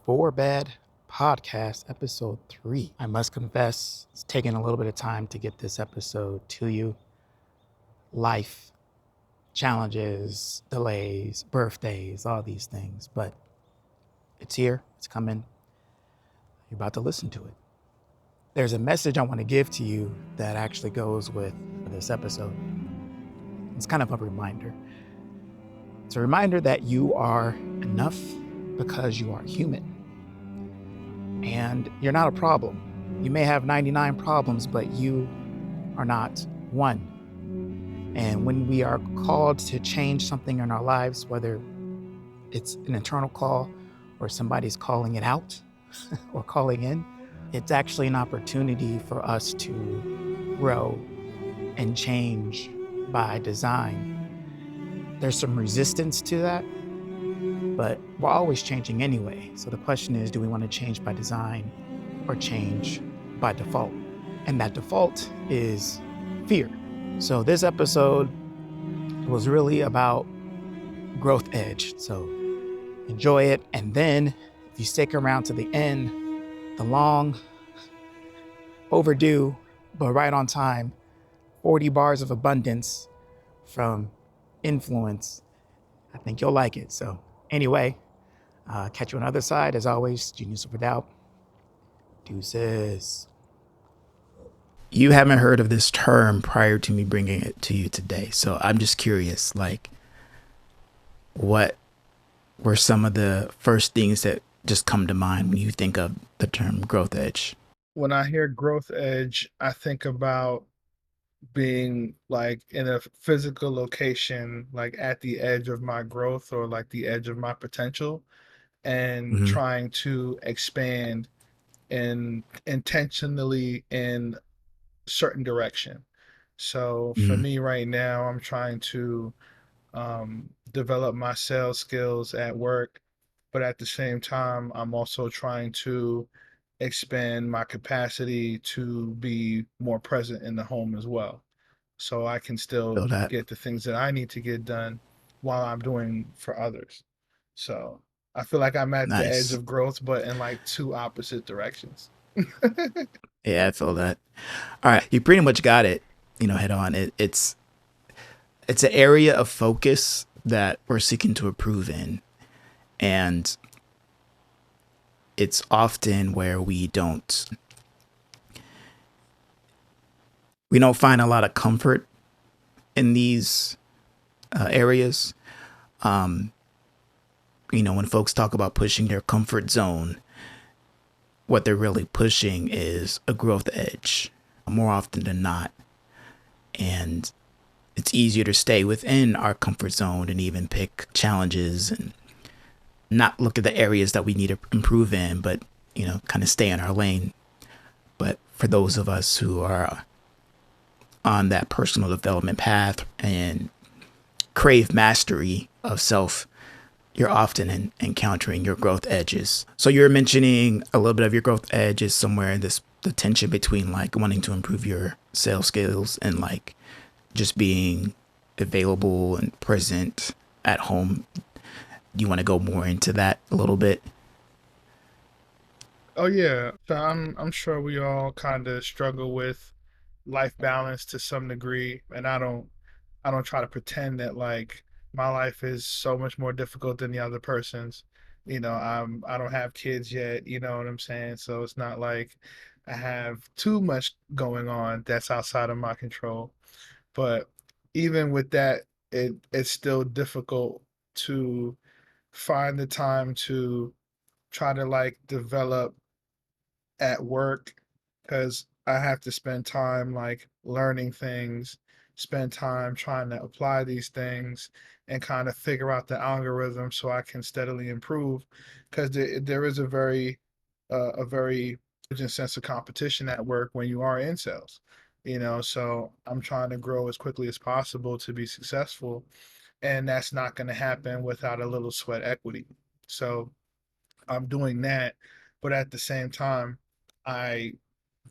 4B.a.D podcast, episode 3. I must confess, it's taken a little bit of time to get this episode to you. Life, challenges, delays, birthdays, all these things, but it's here, it's coming. You're about to listen to it. There's a message I want to give to you that actually goes with this episode. It's kind of a reminder. It's a reminder that you are enough because you are human. And you're not a problem. You may have 99 problems, but you are not one. And when we are called to change something in our lives, whether it's an internal call or somebody's calling it out or calling in, it's actually an opportunity for us to grow and change by design. There's some resistance to that, but we're always changing anyway. So the question is, do we want to change by design or change by default? And that default is fear. So this episode was really about growth edge. So enjoy it. And then if you stick around to the end, the long, overdue, but right on time, 40 bars of abundance from influence, I think you'll like it. So anyway, catch you on the other side. As always, Genius Over Doubt. Deuces. You haven't heard of this term prior to me bringing it to you today. So I'm just curious, like, what were some of the first things that just come to mind when you think of the term growth edge? When I hear growth edge, I think about being like in a physical location, like at the edge of my growth or like the edge of my potential, and Mm-hmm. trying to expand and intentionally in certain direction. So for Mm-hmm. me right now, I'm trying to develop my sales skills at work, but at the same time, I'm also trying to expand my capacity to be more present in the home as well. So I can still Feel that. get the things that I need to get done while I'm doing for others. So I feel like I'm at the edge Nice. of growth, but in like two opposite directions. Yeah, I feel that. All right, you pretty much got it, head on. It's an area of focus that we're seeking to improve in. And it's often where we don't find a lot of comfort in these areas. Um, when folks talk about pushing their comfort zone, what they're really pushing is a growth edge more often than not. And it's easier to stay within our comfort zone and even pick challenges and not look at the areas that we need to improve in, but, kind of stay in our lane. But for those of us who are on that personal development path and crave mastery of self, you're often encountering your growth edges. So you're mentioning a little bit of your growth edges somewhere in this the tension between like wanting to improve your sales skills and like just being available and present at home. Do you want to go more into that a little bit? Oh yeah, so I'm sure we all kind of struggle with life balance to some degree, and I don't try to pretend that like my life is so much more difficult than the other person's. I don't have kids yet, you know what I'm saying? So it's not like I have too much going on that's outside of my control. But even with that, it's still difficult to find the time to try to like develop at work because I have to spend time like learning things, spend time trying to apply these things and kind of figure out the algorithm so I can steadily improve because there is a very urgent sense of competition at work when you are in sales. So I'm trying to grow as quickly as possible to be successful, and that's not going to happen without a little sweat equity. So I'm doing that, but at the same time, I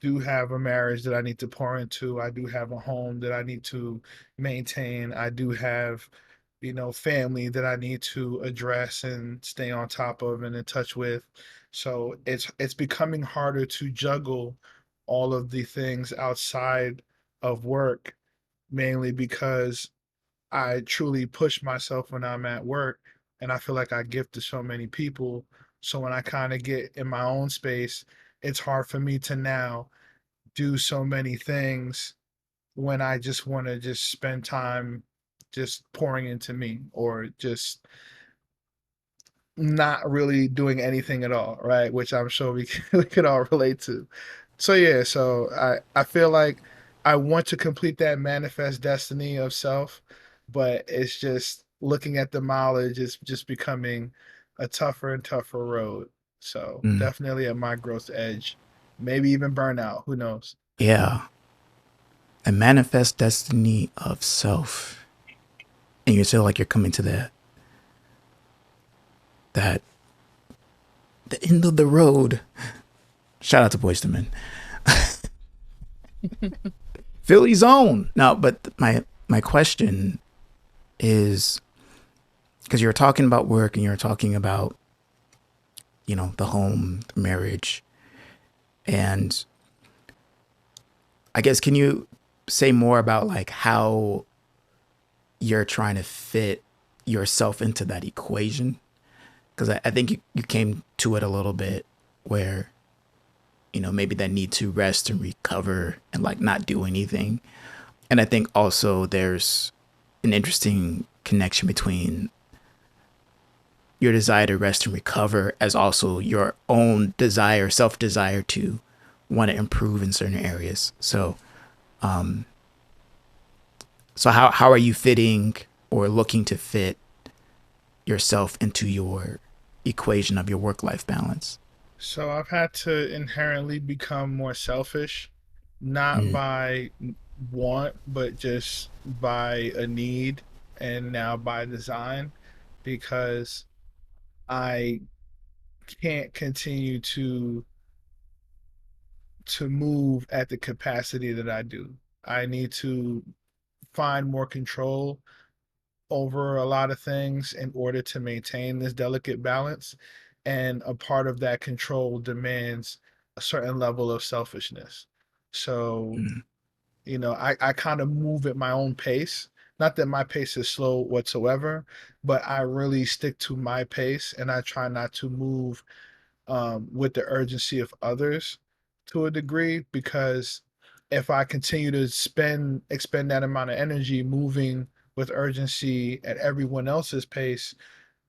do have a marriage that I need to pour into. I do have a home that I need to maintain. I do have family that I need to address and stay on top of and in touch with. So it's becoming harder to juggle all of the things outside of work, mainly because I truly push myself when I'm at work, and I feel like I give to so many people. So when I kind of get in my own space, it's hard for me to now do so many things when I just want to just spend time just pouring into me, or just not really doing anything at all, right? Which I'm sure we could all relate to. So yeah, so I feel like I want to complete that manifest destiny of self, but it's just looking at the mileage is just becoming a tougher and tougher road. So Mm. definitely at my growth edge, maybe even burnout. Who knows? Yeah. A manifest destiny of self. And you feel like you're coming to that the end of the road. Shout out to Boyz II Men. Philly's own. No, but my question is, because you're talking about work and you're talking about, the home, the marriage, and I guess, can you say more about like how you're trying to fit yourself into that equation? Because I think you came to it a little bit where, maybe that need to rest and recover and like not do anything. And I think also there's an interesting connection between your desire to rest and recover as also your own desire, self desire to want to improve in certain areas. So how are you fitting or looking to fit yourself into your equation of your work life balance? So I've had to inherently become more selfish, not Mm, by want, but just by a need, and now by design, because I can't continue to move at the capacity that I do. I need to find more control over a lot of things in order to maintain this delicate balance. And a part of that control demands a certain level of selfishness. So, mm, I kind of move at my own pace. Not that my pace is slow whatsoever, but I really stick to my pace, and I try not to move with the urgency of others to a degree, because if I continue to expend that amount of energy moving with urgency at everyone else's pace,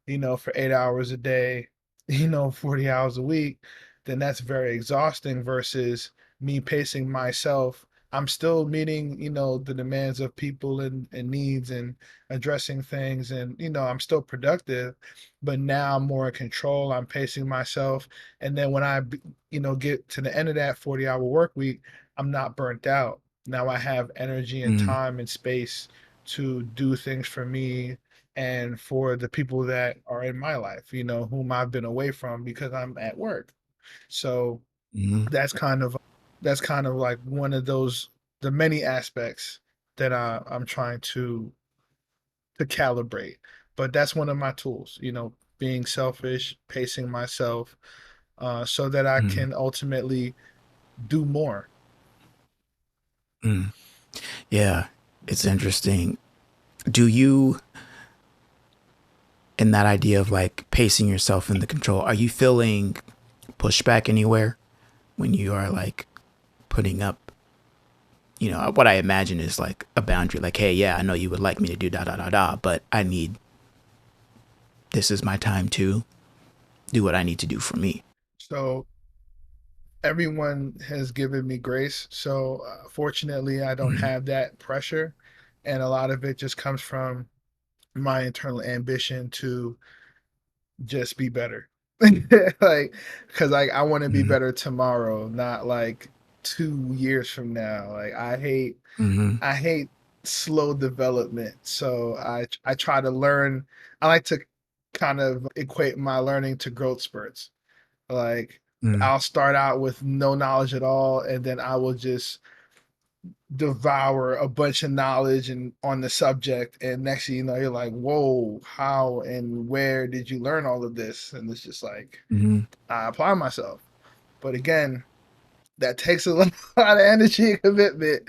for 8 hours a day, 40 hours a week, then that's very exhausting versus me pacing myself. I'm still meeting, the demands of people and needs, and addressing things. And, I'm still productive, but now I'm more in control. I'm pacing myself. And then when I, get to the end of that 40-hour work week, I'm not burnt out. Now I have energy and mm, time and space to do things for me and for the people that are in my life, whom I've been away from because I'm at work. So mm, that's kind of like one of those, the many aspects that I'm trying to calibrate. But that's one of my tools, being selfish, pacing myself, so that I mm, can ultimately do more. mm. Yeah, it's interesting. Do you, in that idea of like pacing yourself in the control, are you feeling pushback anywhere when you are like putting up, what I imagine is like a boundary, like, hey, yeah, I know you would like me to do da da da da, but I need, this is my time to do what I need to do for me. So everyone has given me grace. So fortunately, I don't Mm, have that pressure. And a lot of it just comes from my internal ambition to just be better. Like, because like I want to be mm, better tomorrow, not like 2 years from now. Like mm, I hate slow development. So I try to learn. I like to kind of equate my learning to growth spurts. Like mm, I'll start out with no knowledge at all, and then I will just devour a bunch of knowledge and on the subject, and next thing you know, you're like, whoa, how and where did you learn all of this? And it's just like, Hmm. I apply myself. But again, that takes a lot of energy and commitment,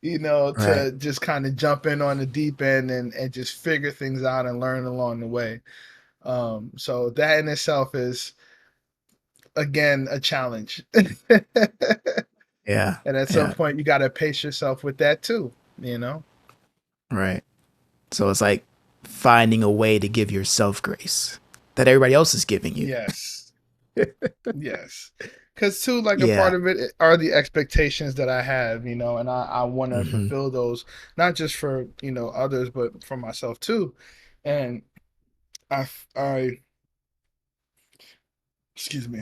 Right. to just kind of jump in on the deep end and just figure things out and learn along the way. So that in itself is, again, a challenge. Yeah. And at some Yeah. point, you got to pace yourself with that too, you know? Right. So it's like finding a way to give yourself grace that everybody else is giving you. Yes. Yes. Because, too, like a part Yeah. of it are the expectations that I have, and I want to Hmm. fulfill those, not just for, others, but for myself too. And I, excuse me.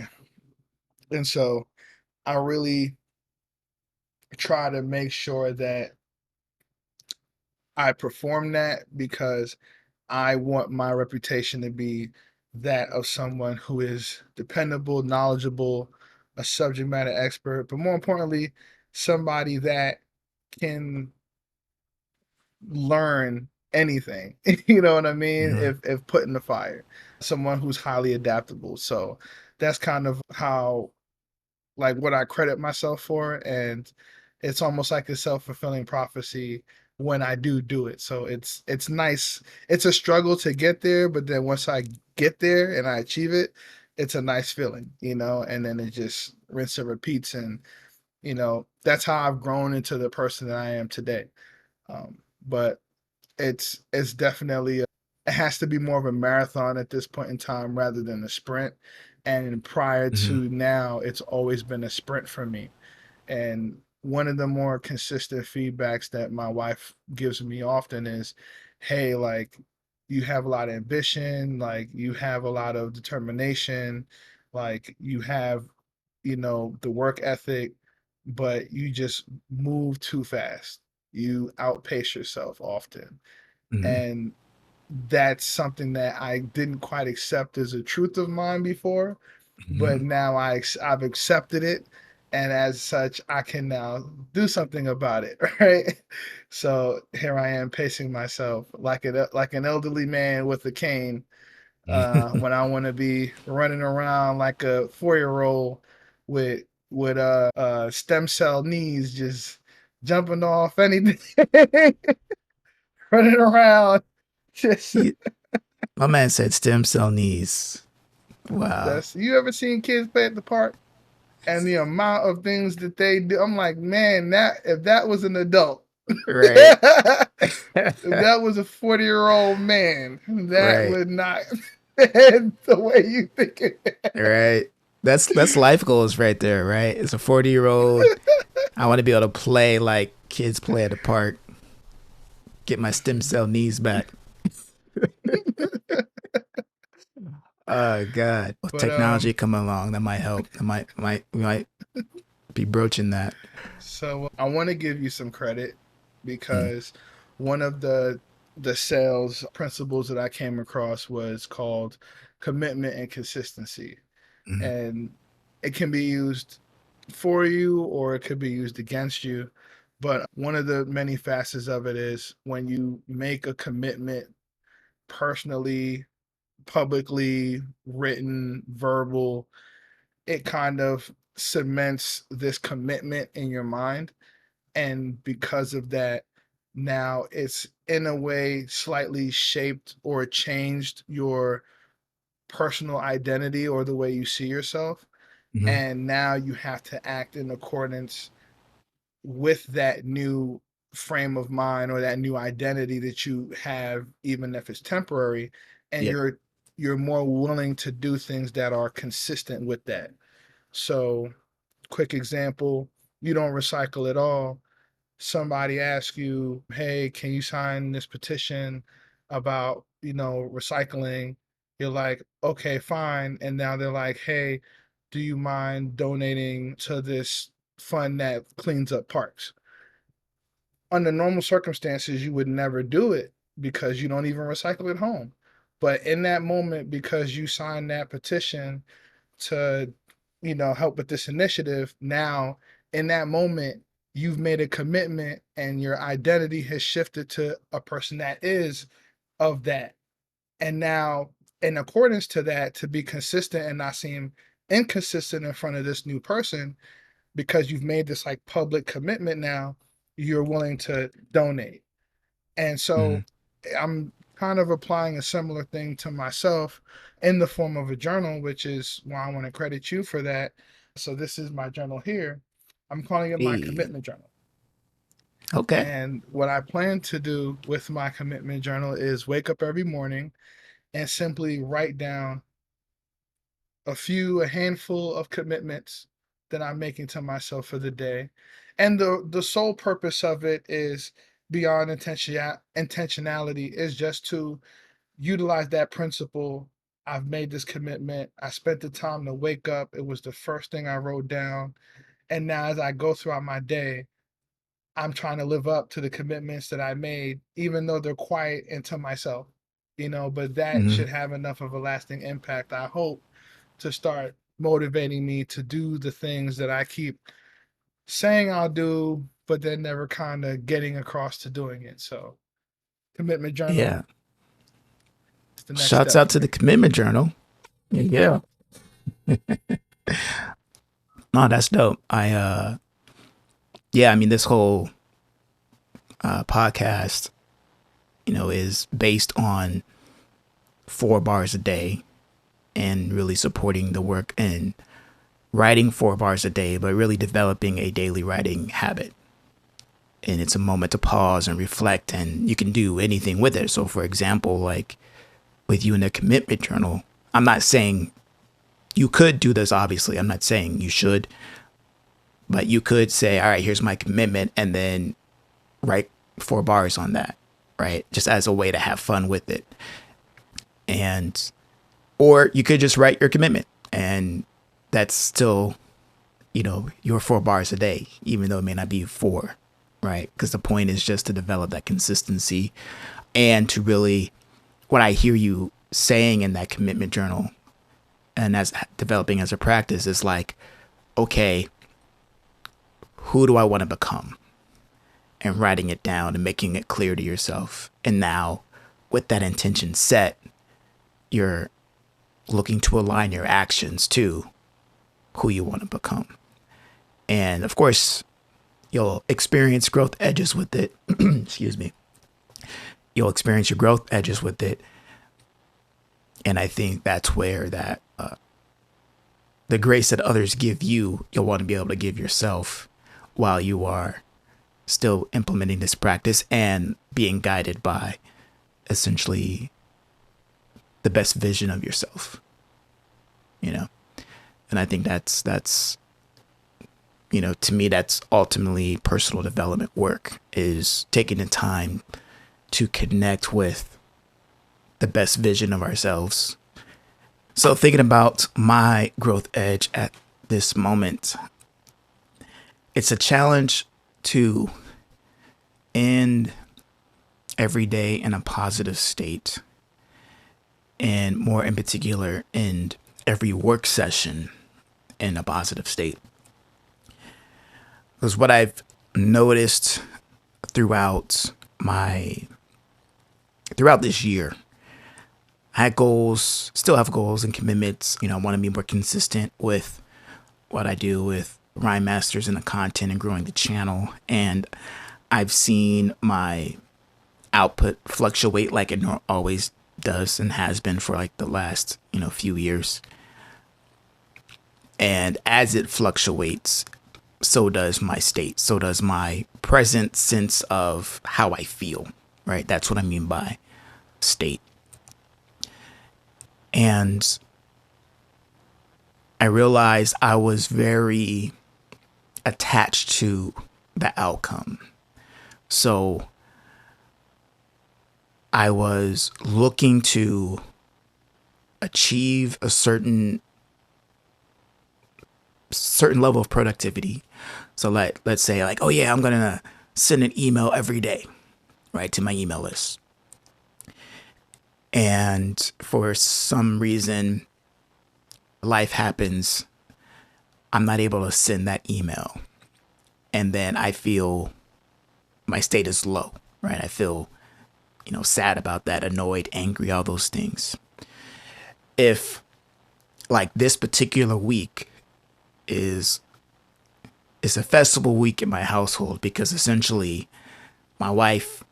And so I really try to make sure that I perform that because I want my reputation to be that of someone who is dependable, knowledgeable, a subject matter expert, but more importantly, somebody that can learn anything. You know what I mean? Hmm. If put in the fire. Someone who's highly adaptable. So that's kind of how, like, what I credit myself for, and it's almost like a self-fulfilling prophecy when I do it. So it's nice. It's a struggle to get there, but then once I get there and I achieve it, it's a nice feeling, and then it just rinse and repeats, and that's how I've grown into the person that I am today. But it's definitely it has to be more of a marathon at this point in time rather than a sprint. And prior Hmm. to now, it's always been a sprint for me. And one of the more consistent feedbacks that my wife gives me often is, hey, like, you have a lot of ambition, like you have a lot of determination, like you have, the work ethic, but you just move too fast. You outpace yourself often. Hmm. And that's something that I didn't quite accept as a truth of mine before, but Hmm. now I've accepted it, and as such, I can now do something about it, right? So here I am pacing myself like an elderly man with a cane, when I want to be running around like a 4-year old with stem cell knees, just jumping off anything, running around, just. My man said stem cell knees. Wow. That's You ever seen kids play at the park and the amount of things that they do? I'm like, man, that if that was an adult, Right. if that was a 40-year-old man, that Right. would not end the way you think it. Right. That's life goals right there, right? As a 40-year-old, I want to be able to play like kids play at the park, get my stem cell knees back. Oh God. With But technology coming along, that might help. That we might be broaching that. so I want to give you some credit Mm. because one of the sales principles that I came across was called commitment and consistency. Mm. And it can be used for you or it could be used against you. But one of the many facets of it is when you make a commitment personally, publicly, written, verbal, it kind of cements this commitment in your mind. And because of that, now it's in a way slightly shaped or changed your personal identity or the way you see yourself. Mm. And now you have to act in accordance with that new frame of mind or that new identity that you have, even if it's temporary, and Yep. you're more willing to do things that are consistent with that. So, quick example, you don't recycle at all. Somebody asks you, hey, can you sign this petition about, recycling? You're like, okay, fine. And now they're like, hey, do you mind donating to this fund that cleans up parks? Under normal circumstances, you would never do it because you don't even recycle at home. But in that moment, because you signed that petition to, help with this initiative, now in that moment, you've made a commitment and your identity has shifted to a person that is of that. And now, in accordance to that, to be consistent and not seem inconsistent in front of this new person, because you've made this like public commitment now, you're willing to donate. And so Mhm. I'm kind of applying a similar thing to myself in the form of a journal, which is why I want to credit you for that. So this is my journal here. I'm calling it my Hey, commitment journal. okay. And what I plan to do with my commitment journal is wake up every morning and simply write down a handful of commitments that I'm making to myself for the day. And the sole purpose of it is beyond intentionality is just to utilize that principle. I've made this commitment. I spent the time to wake up. It was the first thing I wrote down. And now as I go throughout my day, I'm trying to live up to the commitments that I made, even though they're quiet and to myself, but that Mhm. should have enough of a lasting impact, I hope, to start motivating me to do the things that I keep saying I'll do, but then never kind of getting across to doing it. So, commitment journal Yeah. is the next Shouts step out for to the me. commitment journal. Yeah. No, that's dope. Yeah, I mean, this whole podcast, is based on 4 bars a day and really supporting the work and writing 4 bars a day, but really developing a daily writing habit. And it's a moment to pause and reflect, and you can do anything with it. So, for example, like with you in the commitment journal, I'm not saying you could do this, obviously. I'm not saying you should, but you could say, all right, here's my commitment, and then write 4 bars on that, right? Just as a way to have fun with it. And, or you could just write your commitment, and that's still, your 4 bars a day, even though it may not be four, right? Because the point is just to develop that consistency and to really, what I hear you saying in that commitment journal and as developing as a practice is like, okay, who do I want to become? And writing it down and making it clear to yourself. And now, with that intention set, you're looking to align your actions to who you want to become. And of course, you'll experience growth edges with it. Excuse me. You'll experience your growth edges with it. And I think that's where the grace that others give you, you'll want to be able to give yourself while you are still implementing this practice and being guided by essentially the best vision of yourself, you know? And I think that's to me, that's ultimately personal development work, is taking the time to connect with the best vision of ourselves. So thinking about my growth edge at this moment, it's a challenge to end every day in a positive state, and more in particular, end every work session in a positive state. Because what I've noticed throughout my throughout this year, I had goals, still have goals and commitments. I want to be more consistent with what I do with Rhyme Masters and the content and growing the channel. And I've seen my output fluctuate like it always does and has been for like the last, few years. And as it fluctuates, so does my state. So does my present sense of how I feel, right? That's what I mean by state. And I realized I was very attached to the outcome. So I was looking to achieve a certain level of productivity. So let's say like, oh yeah, I'm gonna send an email every day, right, to my email list. And for some reason, life happens. I'm not able to send that email. and then I feel my state is low, right? I feel, sad about that, annoyed, angry, all those things. If like this particular week is is a festival week in my household because essentially my wife,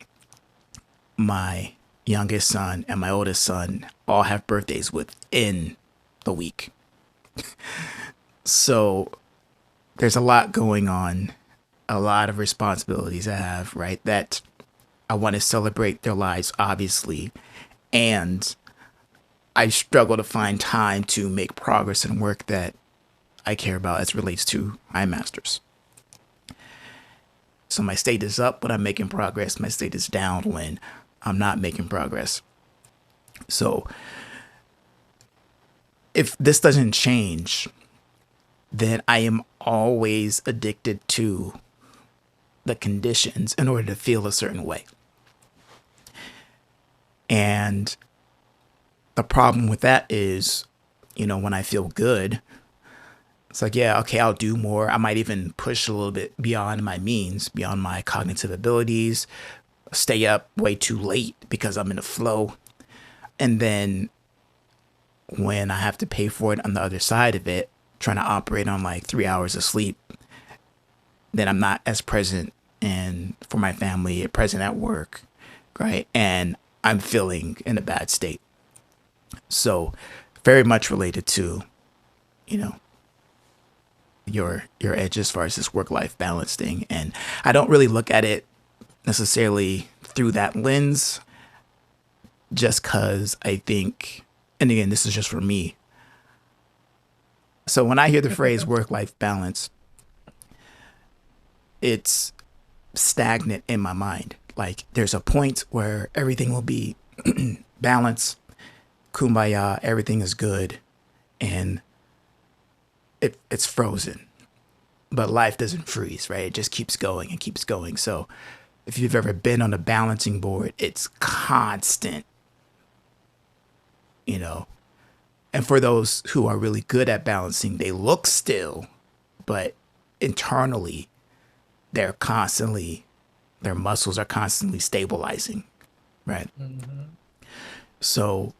my youngest son, and my oldest son all have birthdays within the week. So there's a lot going on, a lot of responsibilities I have, right? That I want to celebrate their lives, obviously. And I struggle to find time to make progress in work that I care about as it relates to my master's. So my state is up when I'm making progress. My state is down when I'm not making progress. So if this doesn't change, then I am always addicted to the conditions in order to feel a certain way. And the problem with that is, when I feel good, it's like, yeah, okay, I'll do more. I might even push a little bit beyond my means, beyond my cognitive abilities, stay up way too late because I'm in a flow. And then when I have to pay for it on the other side of it, trying to operate on like 3 hours of sleep, then I'm not as present and for my family, present at work, right? And I'm feeling in a bad state. So very much related to, you know, your edge as far as this work life balance thing. And I don't really look at it necessarily through that lens, just cause I think, and again, this is just for me. So when I hear the phrase work life balance, it's stagnant in my mind. Like there's a point where everything will be balanced, kumbaya, everything is good, and it's frozen. But life doesn't freeze, right? It just keeps going and keeps going. So if you've ever been on a balancing board, it's constant, you know. And for those who are really good at balancing, they look still, but internally, they're constantly, their muscles are constantly stabilizing, right? Mm-hmm. So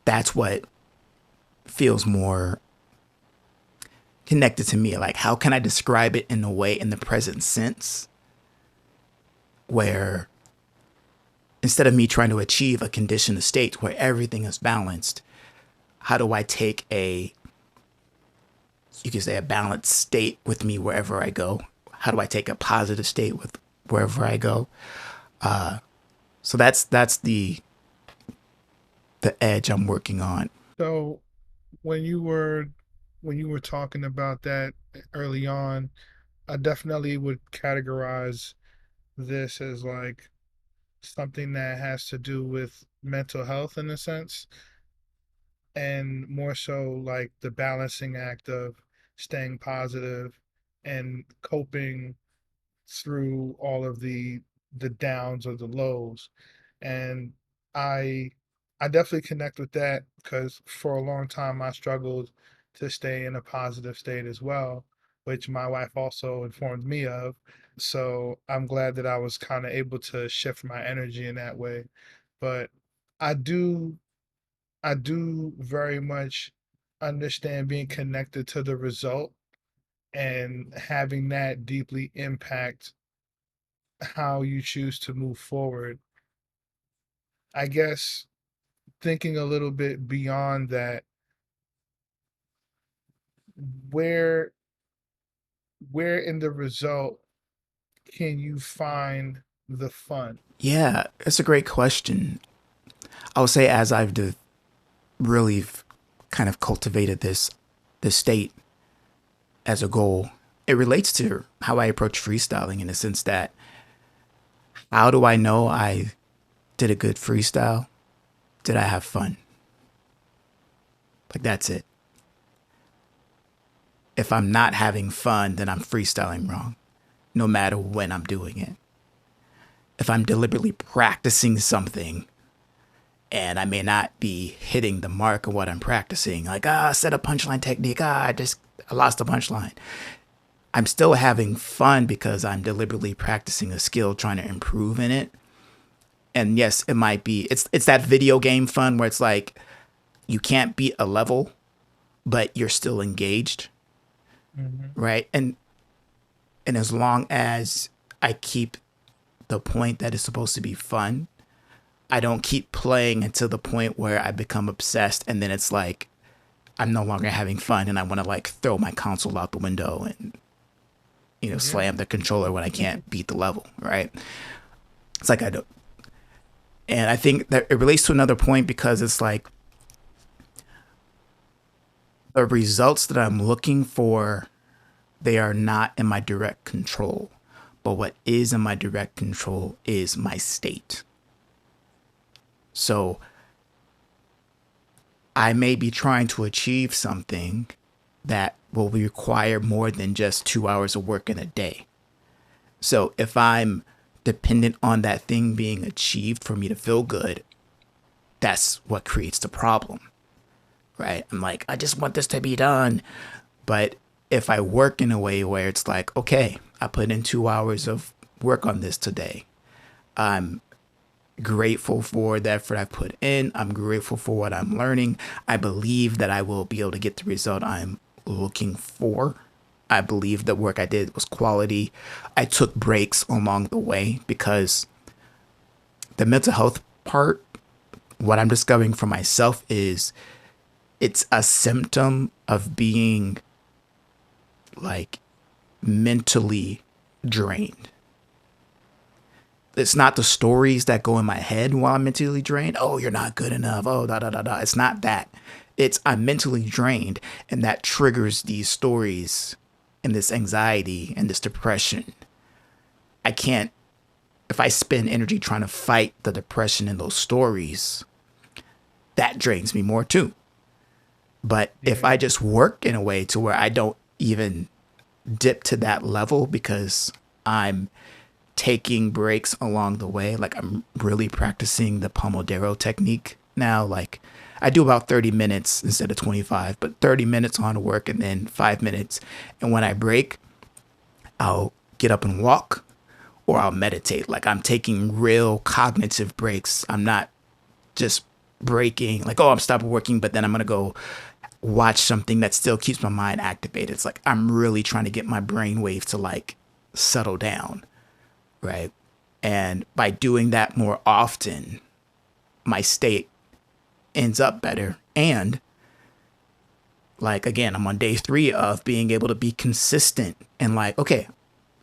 that's what feels more connected to me. Like, how can I describe it in a way in the present sense where instead of me trying to achieve a conditioned state where everything is balanced, how do I take you could say a balanced state with me wherever I go? How do I take a positive state with wherever I go? So that's the edge I'm working on. So when you were talking about that early on, I definitely would categorize this as like something that has to do with mental health in a sense, and more so like the balancing act of staying positive and coping through all of the downs or the lows. And I I definitely connect with that because for a long time I struggled to stay in a positive state as well, which my wife also informed me of. So I'm glad that I was kind of able to shift my energy in that way. But I do I do very much understand being connected to the result and having that deeply impact how you choose to move forward. I guess thinking a little bit beyond that, where where in the result can you find the fun? Yeah, it's a great question. I would say as really kind of cultivated this state as a goal, it relates to how I approach freestyling in the sense that how do I know I did a good freestyle? Did I have fun? Like that's it. If I'm not having fun, then I'm freestyling wrong, no matter when I'm doing it. If I'm deliberately practicing something and I may not be hitting the mark of what I'm practicing, like, set a punchline technique, I lost the punchline. I'm still having fun because I'm deliberately practicing a skill, trying to improve in it. And yes, it might be it's that video game fun where it's like you can't beat a level, but you're still engaged, Hmm. right? And as long as I keep the point that is supposed to be fun, I don't keep playing until the point where I become obsessed and then it's like I'm no longer having fun and I want to like throw my console out the window and Yeah. slam the controller when I can't beat the level, right? It's like I don't. And I think that it relates to another point because it's like the results that I'm looking for, they are not in my direct control. But what is in my direct control is my state. So I may be trying to achieve something that will require more than just 2 hours of work in a day. So if I'm dependent on that thing being achieved for me to feel good, that's what creates the problem, right? I'm like, I just want this to be done. But if I work in a way where it's like, okay, I put in 2 hours of work on this today, I'm grateful for the effort I put in. I'm grateful for what I'm learning. I believe that I will be able to get the result I'm looking for. I believe the work I did was quality. I took breaks along the way because the mental health part, what I'm discovering for myself is it's a symptom of being like mentally drained. It's not the stories that go in my head while I'm mentally drained. Oh, you're not good enough. Oh, da da da da. It's not that. It's I'm mentally drained, and that triggers these stories and this anxiety and this depression. I can't, if I spend energy trying to fight the depression in those stories, that drains me more too. But if I Yeah. just work in a way to where I don't even dip to that level because I'm taking breaks along the way. Like I'm really practicing the Pomodoro technique now. Like I do about 30 minutes instead of 25, but 30 minutes on work and then 5 minutes. And when I break, I'll get up and walk or I'll meditate. Like I'm taking real cognitive breaks. I'm not just breaking, like, oh, I'm stopping working, but then I'm going to go watch something that still keeps my mind activated. It's like I'm really trying to get my brain waves to like settle down, right? And by doing that more often, my state ends up better. And like again, I'm on day 3 of being able to be consistent and like, okay,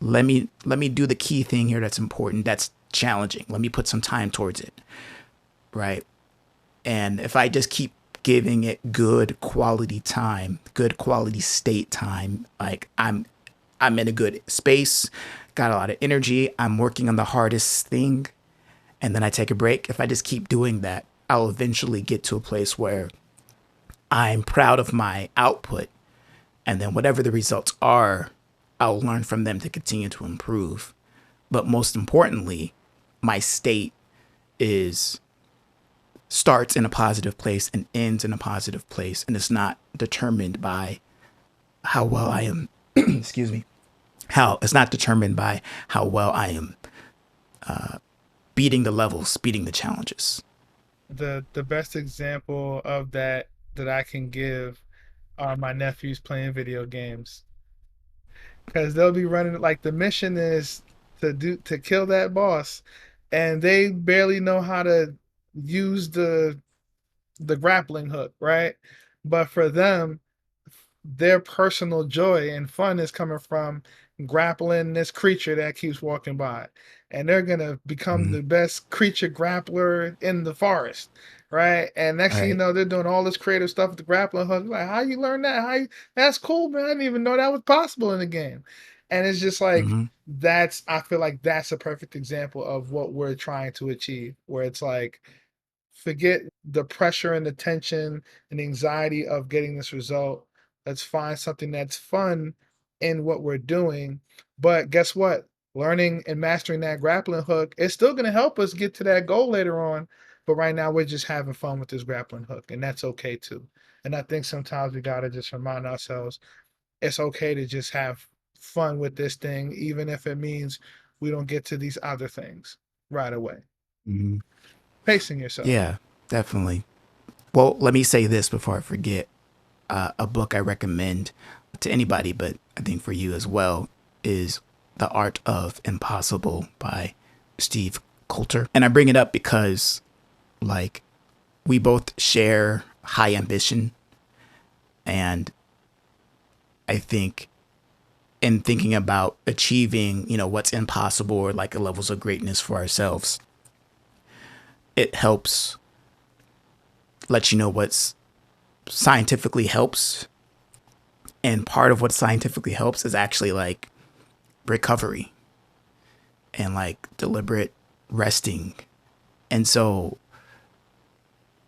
let me do the key thing here that's important, that's challenging. Let me put some time towards it, right? And if I just keep giving it good quality time, good quality state time, like I'm in a good space, got a lot of energy, I'm working on the hardest thing, and then I take a break. If I just keep doing that, I'll eventually get to a place where I'm proud of my output. And then whatever the results are, I'll learn from them to continue to improve. But most importantly, my state is starts in a positive place and ends in a positive place. And it's not determined by how well I am, excuse me, how it's not determined by how well I am beating the levels, beating the challenges. The best example of that that I can give are my nephews playing video games, because they'll be running like the mission is to kill that boss, and they barely know how to use the grappling hook, right? But for them, their personal joy and fun is coming from grappling this creature that keeps walking by. And they're gonna become Mm-hmm. the best creature grappler in the forest, right? And next All thing you right. know, they're doing all this creative stuff with the grappling hook. Like, how you learn that? That's cool, man. I didn't even know that was possible in the game. And it's just like Mm-hmm. I feel like that's a perfect example of what we're trying to achieve, where it's like forget the pressure and the tension and the anxiety of getting this result. Let's find something that's fun in what we're doing. But guess what? Learning and mastering that grappling hook is still going to help us get to that goal later on. But right now, we're just having fun with this grappling hook, and that's okay too. And I think sometimes we got to just remind ourselves it's okay to just have fun with this thing, even if it means we don't get to these other things right away. Mhm. Pacing yourself. Yeah, definitely. Well, let me say this before I forget. A book I recommend to anybody, but I think for you as well, is The Art of Impossible by Steve Coulter. And I bring it up because, like, we both share high ambition. And I think in thinking about achieving, what's impossible or like levels of greatness for ourselves, it helps let you know what's scientifically helps. And part of what scientifically helps is actually like recovery and like deliberate resting. And so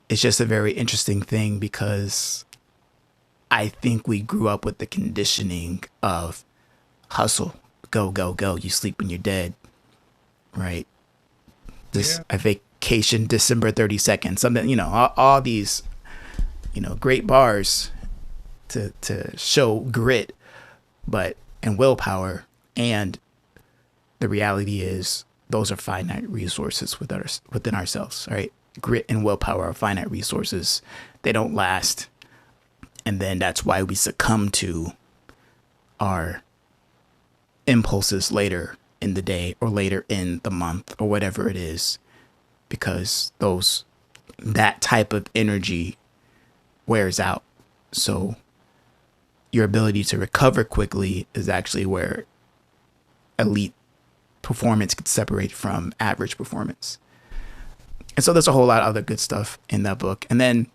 it's just a very interesting thing because I think we grew up with the conditioning of hustle, go, go, go. You sleep when you're dead, right? This Yeah. I vacation December 32nd, something, all these, great bars to show grit, but and willpower. And the reality is those are finite resources within ourselves, right? Grit and willpower are finite resources. They don't last. And then that's why we succumb to our impulses later in the day or later in the month or whatever it is, because that type of energy wears out. So your ability to recover quickly is actually where elite performance gets separated from average performance. And so there's a whole lot of other good stuff in that book. And then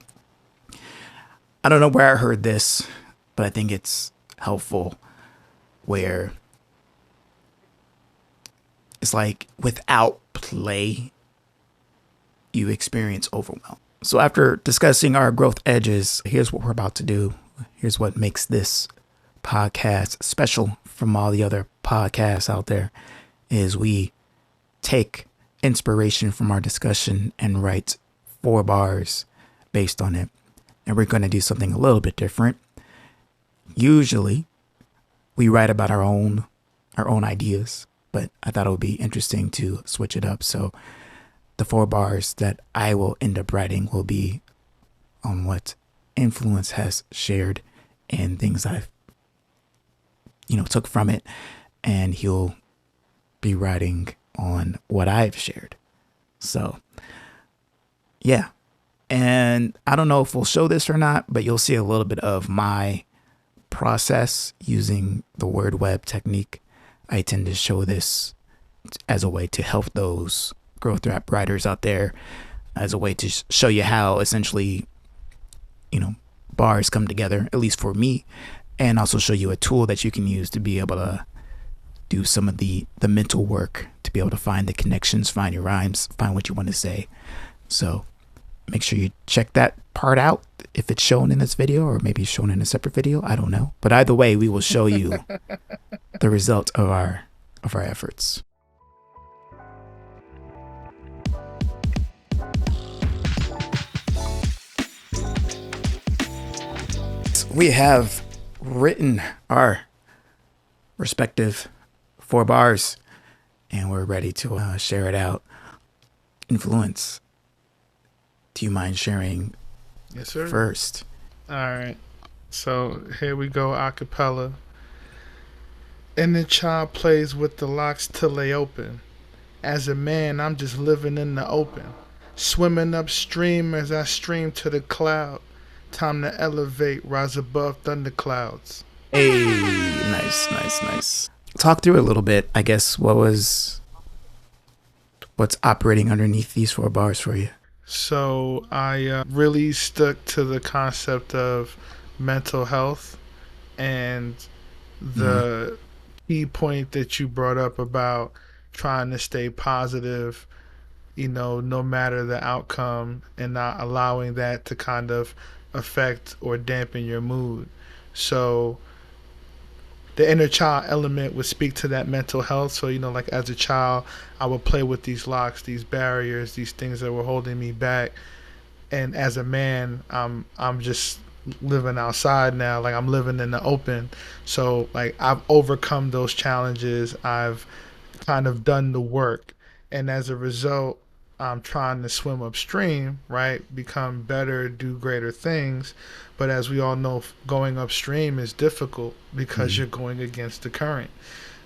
I don't know where I heard this, but I think it's helpful, where it's like without play, you experience overwhelm. So after discussing our growth edges, here's what we're about to do. Here's what makes this podcast special from all the other podcasts out there, is we take inspiration from our discussion and write 4 bars based on it. And we're going to do something a little bit different. Usually we write about our own ideas, but I thought it would be interesting to switch it up. So the 4 bars that I will end up writing will be on what influence has shared and things I've took from it, and he'll be writing on what I've shared. So yeah. And I don't know if we'll show this or not, but you'll see a little bit of my process using the word web technique. I tend to show this as a way to help those growth rap writers out there, as a way to show you how essentially, bars come together, at least for me, and also show you a tool that you can use to be able to do some of the mental work to be able to find the connections, find your rhymes, find what you want to say. So make sure you check that part out if it's shown in this video, or maybe shown in a separate video. I don't know. But either way, we will show you the result of our efforts. We have written our respective 4 bars, and we're ready to share it out. Influence, do you mind sharing Yes, sir. first? All right. So here we go, a cappella. And the child plays with the locks till they open. As a man, I'm just living in the open. Swimming upstream as I stream to the cloud. Time to elevate, rise above thunderclouds. Hey, nice, nice, nice. Talk through it a little bit. I guess what's operating underneath these 4 bars for you? So I really stuck to the concept of mental health, and the key point that you brought up about trying to stay positive, no matter the outcome, and not allowing that to kind of affect or dampen your mood. So the inner child element would speak to that mental health. So, like as a child, I would play with these locks, these barriers, these things that were holding me back. And as a man, I'm just living outside now. Like I'm living in the open. So like I've overcome those challenges. I've kind of done the work. And as a result, I'm trying to swim upstream, right? Become better, do greater things. But as we all know, going upstream is difficult because Mm-hmm. you're going against the current.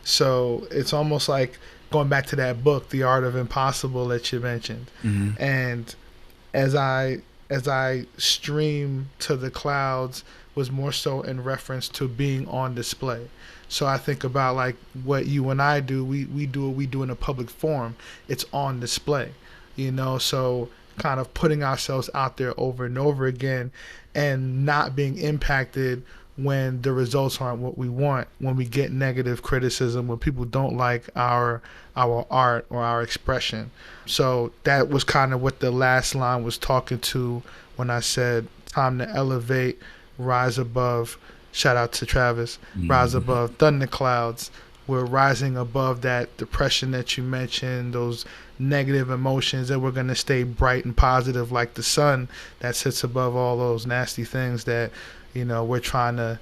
So it's almost like going back to that book, The Art of Impossible, that you mentioned. Mm-hmm. And as I stream to the clouds was more so in reference to being on display. So I think about like what you and I do. We do what we do in a public forum. It's on display, you know. So kind of putting ourselves out there over and over again, and not being impacted when the results aren't what we want. When we get negative criticism, when people don't like our art or our expression. So that was kind of what the last line was talking to when I said, time to elevate, rise above. Shout out to Travis. Rise Mm-hmm. above, thunder clouds. We're rising above that depression that you mentioned, those negative emotions, that we're going to stay bright and positive like the sun that sits above all those nasty things that, we're trying to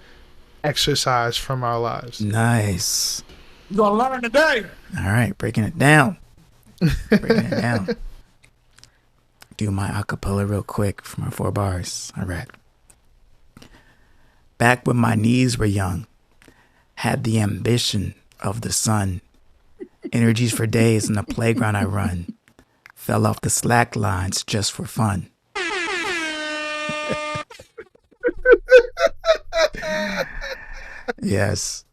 exercise from our lives. Nice. You're going to learn today. All right, breaking it down. Breaking it down. Do my acapella real quick for my 4 bars. All right. Back when my knees were young, had the ambition of the sun. Energies for days in the playground I run. Fell off the slack lines just for fun. Yes.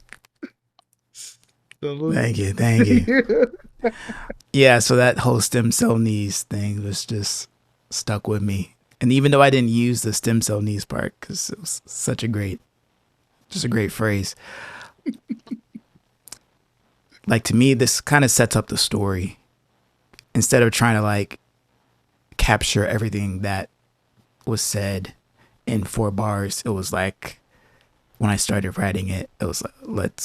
Salute. Thank you. Thank you. Yeah, so that whole stem cell knees thing was just stuck with me. And even though I didn't use the stem cell knees part, because it was such a great, just a great phrase. Like to me, this kind of sets up the story. Instead of trying to like capture everything that was said in 4 bars, it was like when I started writing it, it was like,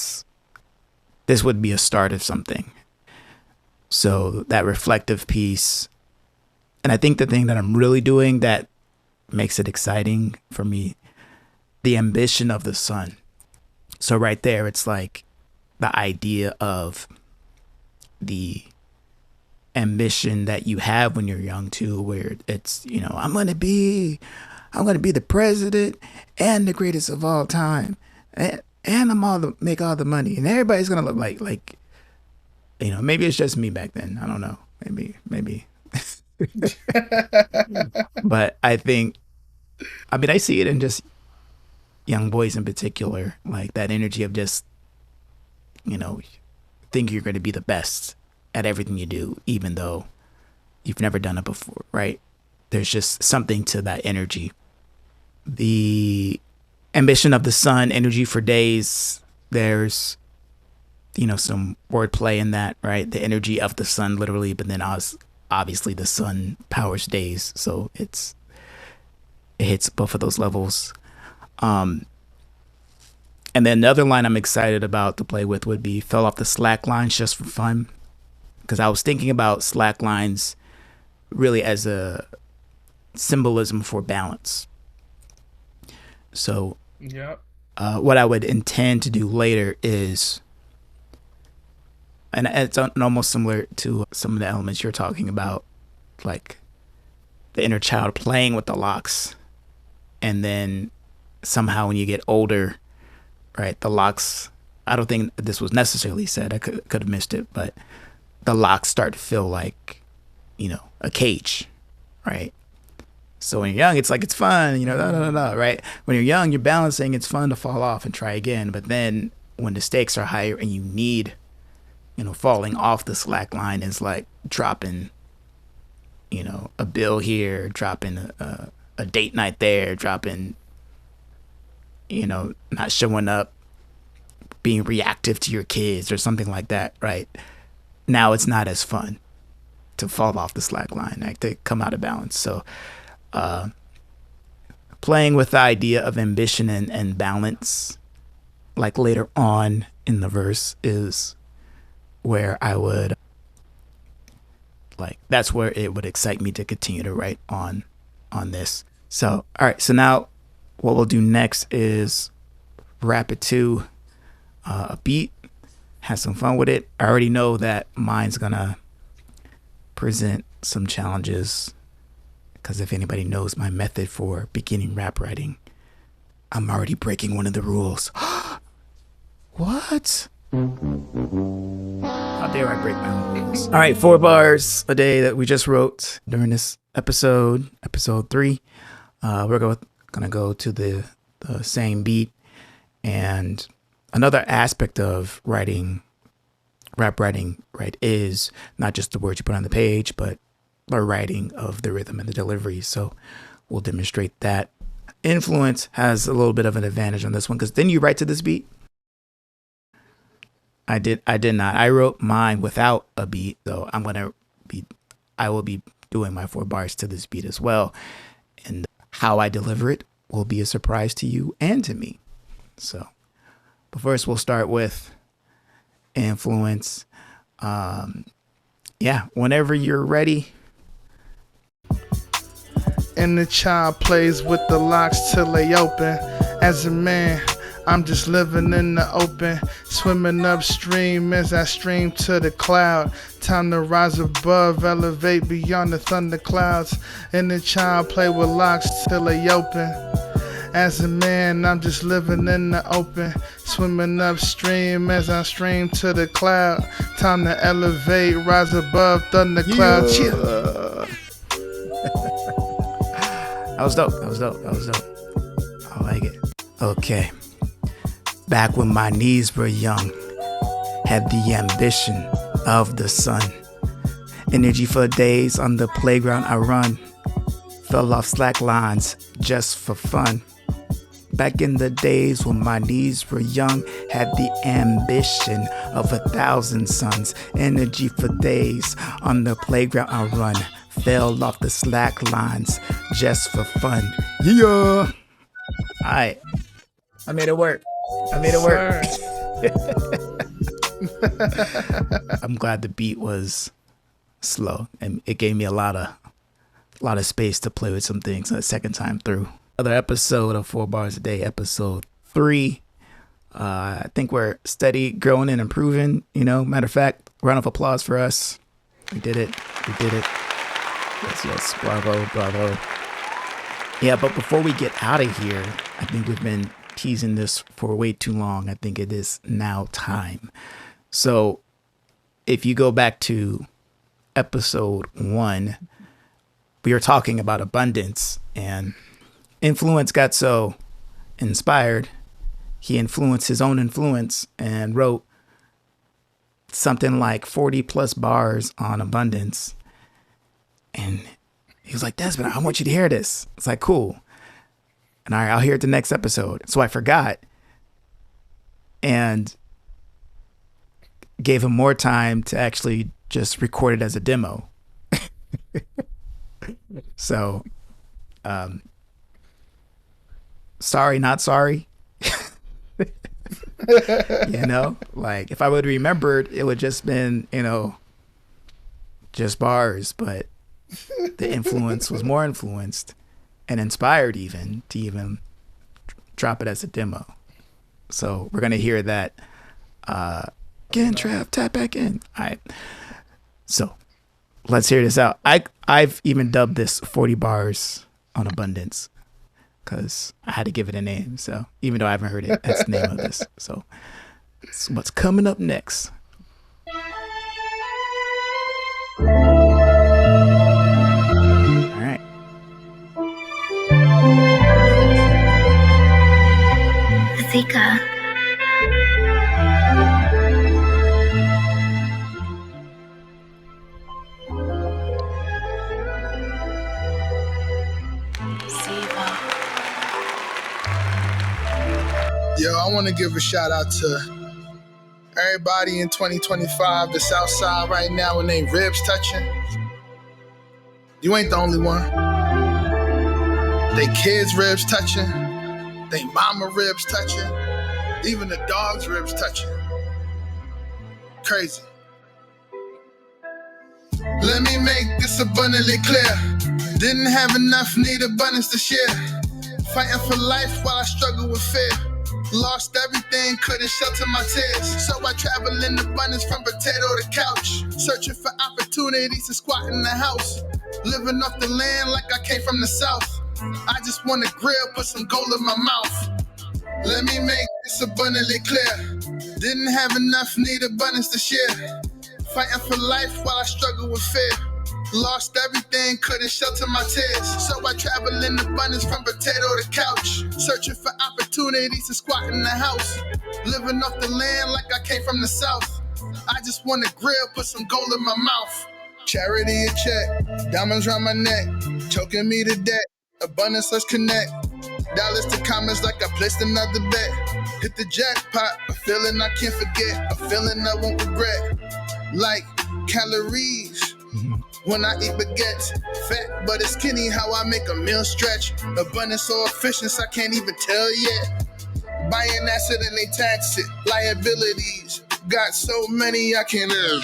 this would be a start of something. So that reflective piece, and I think the thing that I'm really doing that makes it exciting for me, the ambition of the sun. So right there, it's like the idea of the ambition that you have when you're young too, where it's, I'm gonna be the president and the greatest of all time, and make all the money, and everybody's gonna look like maybe it's just me back then. I don't know. Maybe. But I see it in just young boys in particular, like that energy of just, think you're going to be the best at everything you do, even though you've never done it before, right? There's just something to that energy. The ambition of the sun, energy for days, there's, some wordplay in that, right? The energy of the sun, literally, but then obviously the sun powers days. So it hits both of those levels. And then another line I'm excited about to play with would be fell off the slack lines just for fun. Because I was thinking about slack lines really as a symbolism for balance. So Yep. what I would intend to do later is, and it's almost similar to some of the elements you're talking about, like the inner child playing with the locks. And then somehow when you get older, right, the locks, I don't think this was necessarily said, I could have missed it, but the locks start to feel like, a cage, right? So when you're young, it's like, it's fun, right? When you're young, you're balancing, it's fun to fall off and try again. But then when the stakes are higher and you need, falling off the slack line is like dropping, a bill here, dropping a date night there, dropping, not showing up, being reactive to your kids or something like that, right? Now it's not as fun to fall off the slack line, like to come out of balance. So playing with the idea of ambition and balance, like later on in the verse, is where I would that's where it would excite me to continue to write on this. So all right, so now what we'll do next is wrap it to a beat, have some fun with it. I already know that mine's gonna present some challenges because if anybody knows my method for beginning rap writing, I'm already breaking one of the rules. What? How dare I break my own rules? All right, 4 bars a day that we just wrote during this episode 3. We're gonna go to the same beat. And another aspect of rap writing, right, is not just the words you put on the page, but the writing of the rhythm and the delivery. So we'll demonstrate that. Influence has a little bit of an advantage on this one because then you write to this beat. I did not. I wrote mine without a beat, though. I will be doing my 4 bars to this beat as well. And how I deliver it will be a surprise to you and to me. So, but first we'll start with influence. Whenever you're ready. And the child plays with the locks till they open. As a man, I'm just living in the open, swimming upstream as I stream to the cloud. Time to rise above, elevate beyond the thunderclouds. And the child play with locks till they open. As a man, I'm just living in the open, swimming upstream as I stream to the cloud. Time to elevate, rise above thunderclouds. Yeah. That was dope. I like it. Okay. Back when my knees were young, had the ambition of the sun. Energy for days on the playground I run. Fell off slack lines just for fun. Back in the days when my knees were young, had the ambition of 1,000 suns. Energy for days on the playground I run. Fell off the slack lines just for fun. Yeah. Alright. I made it work. I'm glad the beat was slow and it gave me a lot of space to play with some things the second time through. Another episode of 4 Bars a Day, episode 3. I think we're steady, growing and improving. Matter of fact, round of applause for us. We did it. Yes, bravo. Yeah, but before we get out of here, I think we've been teasing this for way too long. I think it is now time. So if you go back to episode 1, we were talking about abundance, and Influence got so inspired, he influenced his own influence and wrote something like 40 plus bars on abundance. And he was like, Desmond, I want you to hear this. It's like, cool. And all right, I'll hear it the next episode. So I forgot and gave him more time to actually just record it as a demo. So, sorry, not sorry. Like if I would have remembered, it would just been, just bars, but the influence was more influenced and inspired even to even drop it as a demo. So we're going to hear that. Again, Trav, tap back in. All right. So let's hear this out. I've even dubbed this 40 bars on abundance because I had to give it a name. So even though I haven't heard it, that's the name of this. So it's what's coming up next. All right. Zika. Yo, I want to give a shout out to everybody in 2025 that's outside right now and they ribs touching. You ain't the only one. They kids' ribs touching. They mama ribs touching. Even the dog's ribs touching. Crazy. Let me make this abundantly clear. Didn't have enough, need abundance to share. Fighting for life while I struggle with fear. Lost everything, couldn't shelter my tears. So I travel in abundance from potato to couch. Searching for opportunities to squat in the house. Living off the land like I came from the south. I just want a grill, put some gold in my mouth. Let me make this abundantly clear. Didn't have enough, need abundance to share. Fighting for life while I struggle with fear. Lost everything, couldn't shelter my tears. So I travel in abundance from potato to couch. Searching for opportunities to squat in the house. Living off the land like I came from the south. I just want a grill, put some gold in my mouth. Charity a check, diamonds round my neck, choking me to death. Abundance, let's connect. Dollars to comments like I placed another bet. Hit the jackpot, a feeling I can't forget, a feeling I won't regret. Like calories. When I eat baguettes, fat but it's skinny how I make a meal stretch. Abundance so efficient I can't even tell yet. Buy an asset and they tax it. Liabilities, got so many I can't live.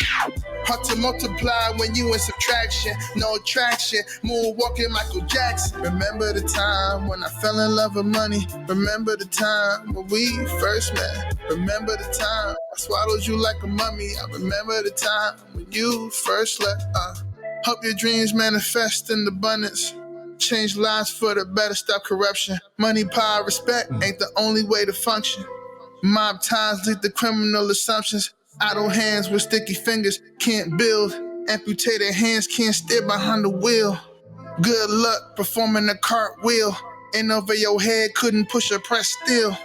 Hard to multiply when you in subtraction. No traction, moonwalking Michael Jackson. Remember the time when I fell in love with money. Remember the time when we first met. Remember the time I swallowed you like a mummy. I remember the time when you first left. Hope your dreams manifest in abundance. Change lives for the better, stop corruption. Money, power, respect ain't the only way to function. Mob ties lead to criminal assumptions. Idle hands with sticky fingers can't build. Amputated hands can't steer behind the wheel. Good luck performing a cartwheel. Ain't over your head, couldn't push or press still.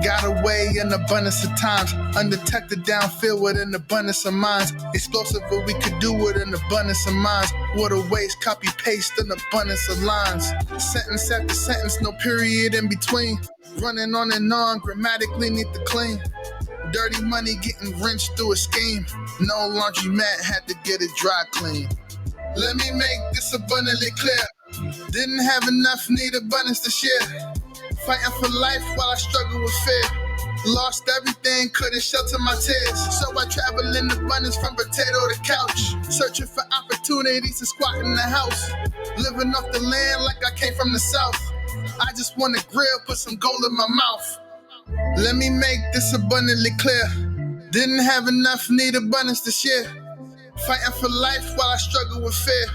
Got away in abundance of times. Undetected downfield with an abundance of minds. Explosive what we could do with an abundance of minds. What a waste, copy paste an abundance of lines. Sentence after sentence, no period in between. Running on and on, grammatically need to clean. Dirty money getting rinsed through a scheme. No laundry mat, had to get it dry clean. Let me make this abundantly clear. Didn't have enough, need abundance to share. Fighting for life while I struggle with fear. Lost everything, couldn't shelter my tears. So I travel in abundance from potato to couch. Searching for opportunities to squat in the house. Living off the land like I came from the south. I just want a grill, put some gold in my mouth. Let me make this abundantly clear. Didn't have enough, need abundance to share. Fighting for life while I struggle with fear.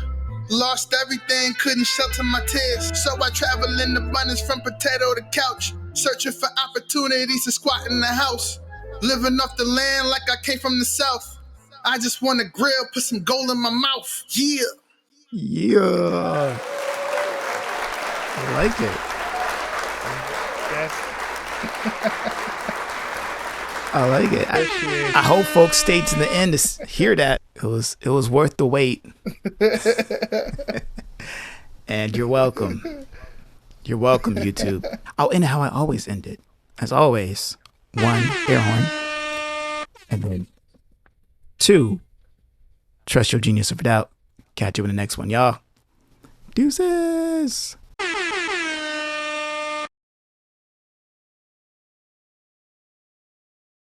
Lost everything, couldn't shelter my tears. So I travel in abundance from potato to couch. Searching for opportunities to squat in the house. Living off the land like I came from the south. I just want a grill, put some gold in my mouth. Yeah. Yeah. I like it. I like it. I hope folks stayed to the end to hear that. It was worth the wait. And you're welcome. You're welcome, YouTube. I'll end how I always end it. As always, 1, air horn. And then 2, trust your genius without. Catch you in the next one, y'all. Deuces.